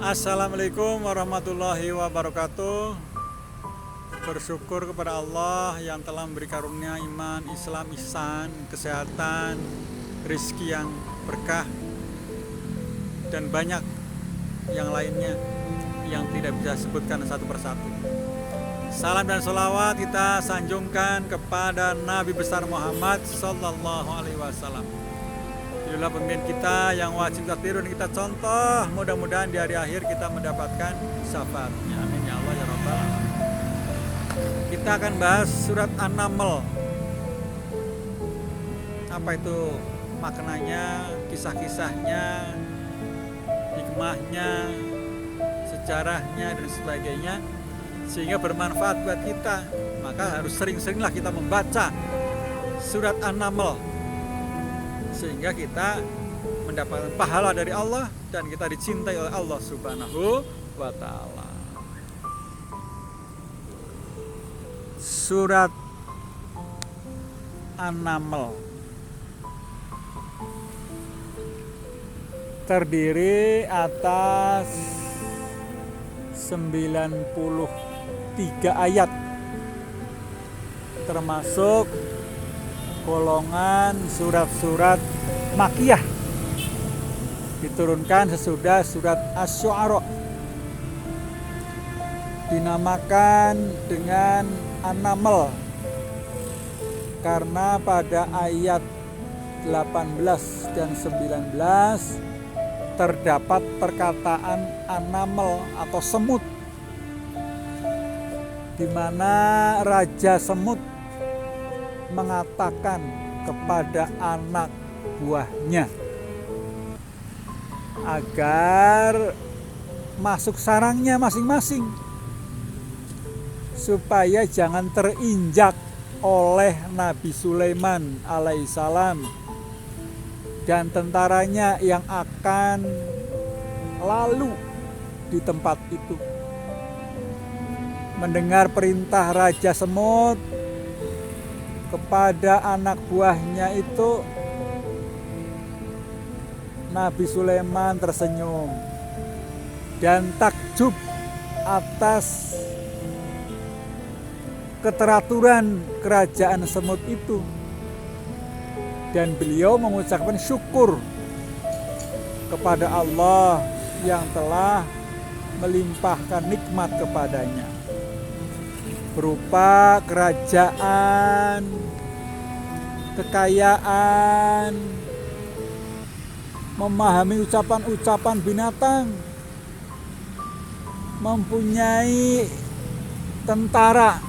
Assalamualaikum warahmatullahi wabarakatuh. Bersyukur kepada Allah yang telah memberi karunia iman, Islam, ihsan, kesehatan, rezeki yang berkah, dan banyak yang lainnya yang tidak bisa sebutkan satu persatu. Salam dan sholawat kita sanjungkan kepada Nabi besar Muhammad Sallallahu Alaihi Wasallam. Inilah pemimpin kita yang wajib kita tiru dan kita contoh. Mudah-mudahan di hari akhir kita mendapatkan syafaatnya. Amin ya Allah ya Rabbal alamin. Kita akan bahas surat An-Naml. Apa itu maknanya, kisah-kisahnya, hikmahnya, sejarahnya dan sebagainya, sehingga bermanfaat buat kita. Maka harus sering-seringlah kita membaca surat An-Naml, sehingga kita mendapatkan pahala dari Allah dan kita dicintai oleh Allah Subhanahu wa ta'ala. Surat An-Naml terdiri atas 93 ayat, termasuk golongan surat-surat Makkiyah, diturunkan sesudah surat Asy-Syu'ara. Dinamakan dengan An-Naml karena pada ayat 18 dan 19 terdapat perkataan An-Naml atau semut, di mana Raja Semut mengatakan kepada anak buahnya agar masuk sarangnya masing-masing supaya jangan terinjak oleh Nabi Sulaiman alaihissalam dan tentaranya yang akan lalu di tempat itu. Mendengar perintah Raja Semut kepada anak buahnya itu, Nabi Sulaiman tersenyum dan takjub atas keteraturan kerajaan semut itu, dan beliau mengucapkan syukur kepada Allah yang telah melimpahkan nikmat kepadanya berupa kerajaan, kekayaan, memahami ucapan-ucapan binatang, mempunyai tentara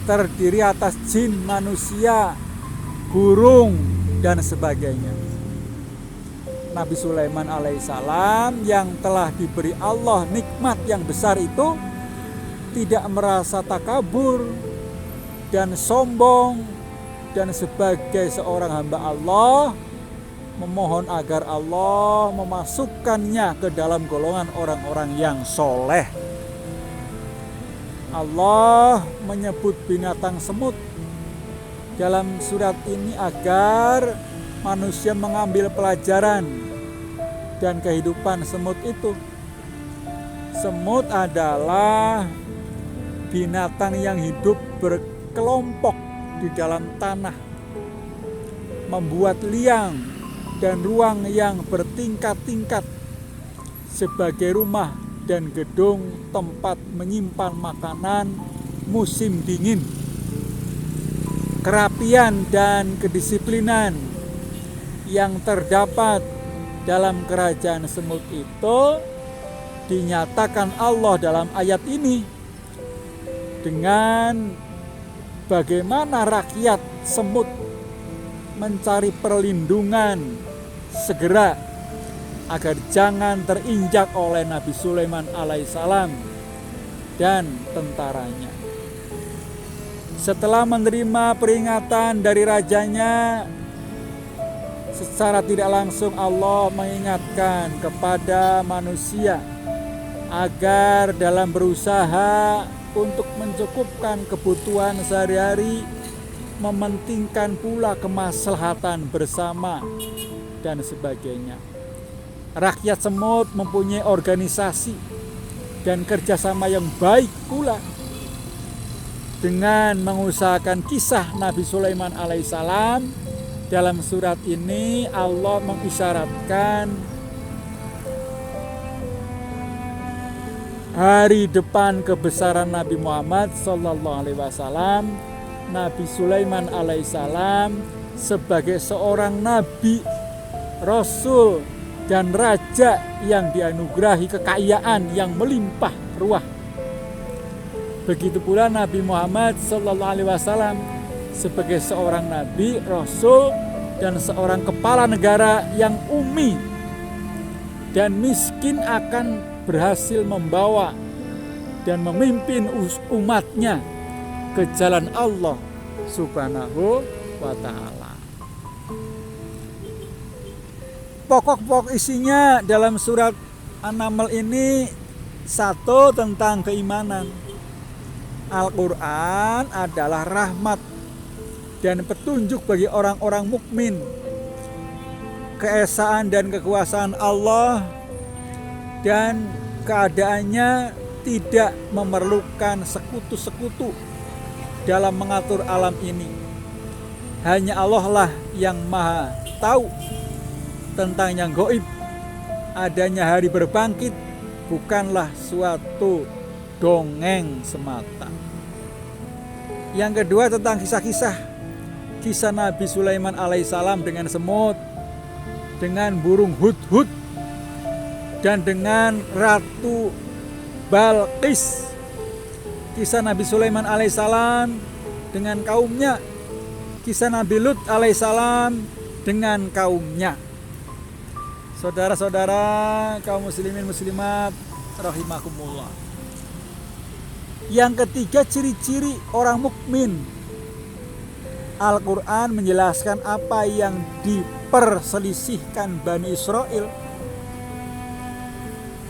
terdiri atas jin, manusia, burung, dan sebagainya. Nabi Sulaiman alaihissalam yang telah diberi Allah nikmat yang besar itu tidak merasa takabur dan sombong, dan sebagai seorang hamba Allah memohon agar Allah memasukkannya ke dalam golongan orang-orang yang soleh. Allah menyebut binatang semut dalam surat ini agar manusia mengambil pelajaran dan kehidupan semut itu. Semut adalah binatang yang hidup berkelompok di dalam tanah, membuat liang dan ruang yang bertingkat-tingkat sebagai rumah dan gedung tempat menyimpan makanan musim dingin. Kerapian dan kedisiplinan yang terdapat dalam kerajaan semut itu dinyatakan Allah dalam ayat ini dengan bagaimana rakyat semut mencari perlindungan segera agar jangan terinjak oleh Nabi Sulaiman alaihissalam dan tentaranya. Setelah menerima peringatan dari rajanya, secara tidak langsung Allah mengingatkan kepada manusia agar dalam berusaha untuk mencukupkan kebutuhan sehari-hari, mementingkan pula kemaslahatan bersama dan sebagainya. Rakyat Semut mempunyai organisasi dan kerjasama yang baik pula dengan mengusahakan kisah Nabi Sulaiman alaihissalam. Dalam surat ini Allah mengisyaratkan hari depan kebesaran Nabi Muhammad sallallahu alaihi wasallam. Nabi Sulaiman alaihissalam sebagai seorang nabi, rasul, dan raja yang dianugerahi kekayaan yang melimpah ruah. Begitu pula Nabi Muhammad sallallahu alaihi wasallam sebagai seorang nabi, rasul, dan seorang kepala negara yang ummi dan miskin akan berhasil membawa dan memimpin umatnya ke jalan Allah Subhanahu wa ta'ala. Pokok-pokok isinya dalam surat An-Naml ini, satu, tentang keimanan. Al-Quran adalah rahmat dan petunjuk bagi orang-orang mukmin. Keesaan dan kekuasaan Allah dan keadaannya tidak memerlukan sekutu-sekutu dalam mengatur alam ini. Hanya Allah lah yang maha tahu tentang yang gaib. Adanya hari berbangkit bukanlah suatu dongeng semata. Yang kedua, tentang kisah Nabi Sulaiman alaihissalam dengan semut, dengan burung hudhud, dan dengan Ratu Balqis. Kisah Nabi Sulaiman alaihissalam dengan kaumnya, kisah Nabi Lut alaihissalam dengan kaumnya. Saudara-saudara kaum muslimin muslimat rahimakumullah. Yang ketiga, ciri-ciri orang mukmin. Al-Quran menjelaskan apa yang diperselisihkan Bani Israel.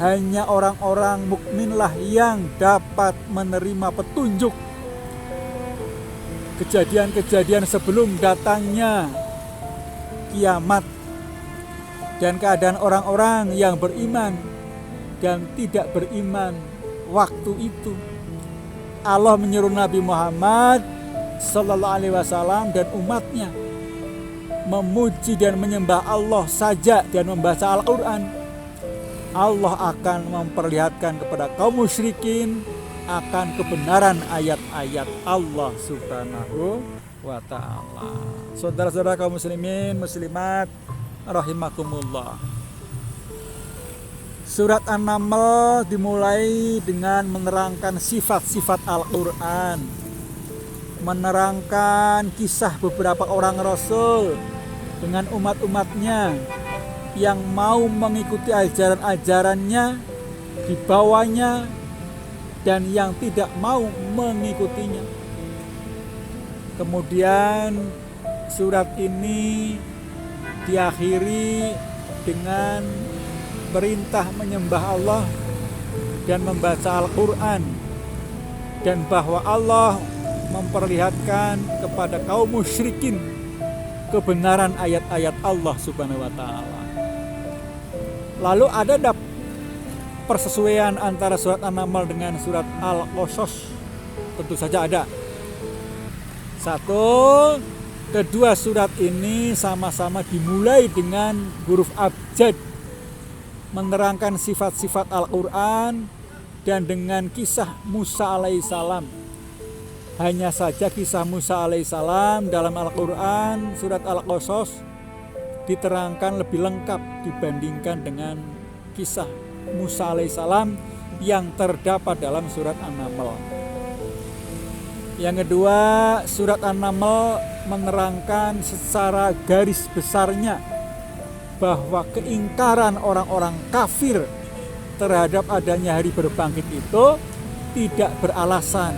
Hanya orang-orang mukminlah yang dapat menerima petunjuk kejadian-kejadian sebelum datangnya kiamat dan keadaan orang-orang yang beriman dan tidak beriman waktu itu. Allah menyuruh Nabi Muhammad sallallahu alaihi wasallam dan umatnya memuji dan menyembah Allah saja dan membaca Al-Quran. Allah akan memperlihatkan kepada kaum musyrikin akan kebenaran ayat-ayat Allah Subhanahu wa ta'ala. Saudara-saudara kaum muslimin muslimat rahimakumullah. Surat An-Naml dimulai dengan menerangkan sifat-sifat Al-Quran, menerangkan kisah beberapa orang rasul dengan umat-umatnya yang mau mengikuti ajaran-ajarannya, dibawanya, dan yang tidak mau mengikutinya. Kemudian surat ini diakhiri dengan perintah menyembah Allah dan membaca Al-Quran, dan bahwa Allah memperlihatkan kepada kaum musyrikin kebenaran ayat-ayat Allah Subhanahu wa ta'ala. Lalu ada persesuaian antara surat An-Naml dengan surat Al-Qasas? Tentu saja ada. Satu, kedua surat ini sama-sama dimulai dengan huruf abjad, menerangkan sifat-sifat Al-Quran dan dengan kisah Musa alaihissalam. Hanya saja kisah Musa alaihissalam dalam Al-Quran surat Al-Qasas diterangkan lebih lengkap dibandingkan dengan kisah Musa alaihissalam yang terdapat dalam surat An-Naml. Yang kedua, surat An-Naml menerangkan secara garis besarnya bahwa keingkaran orang-orang kafir terhadap adanya hari berbangkit itu tidak beralasan.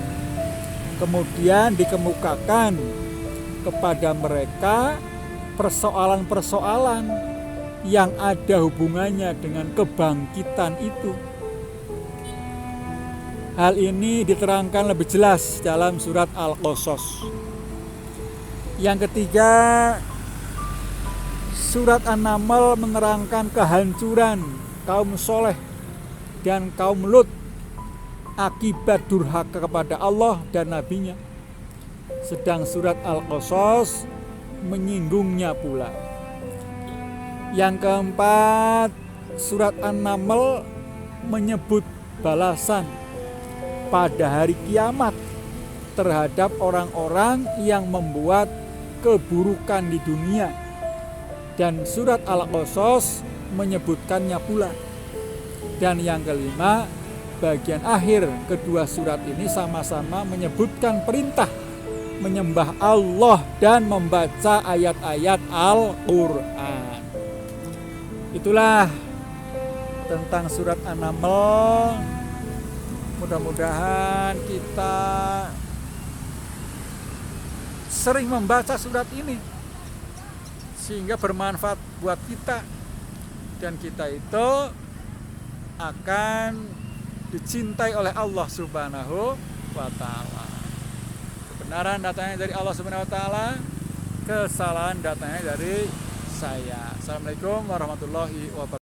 Kemudian dikemukakan kepada mereka persoalan-persoalan yang ada hubungannya dengan kebangkitan itu. Hal ini diterangkan lebih jelas dalam surat Al-Qasas. Yang ketiga, surat An-Naml menerangkan kehancuran kaum soleh dan kaum Lut akibat durhaka kepada Allah dan nabinya. Sedang surat Al-Qasas menyinggungnya pula. Yang keempat, surat An-Naml menyebut balasan pada hari kiamat terhadap orang-orang yang membuat keburukan di dunia. Dan surat Al-Qasas menyebutkannya pula. Dan yang kelima, bagian akhir kedua surat ini sama-sama menyebutkan perintah menyembah Allah dan membaca ayat-ayat Al-Quran. Itulah tentang surat An-Naml. Mudah-mudahan kita sering membaca surat ini sehingga bermanfaat buat kita, dan kita itu akan dicintai oleh Allah Subhanahu wa Ta'ala. Kebenaran datangnya dari Allah Subhanahu wa Ta'ala, kesalahan datangnya dari saya. Assalamualaikum warahmatullahi wabarakatuh.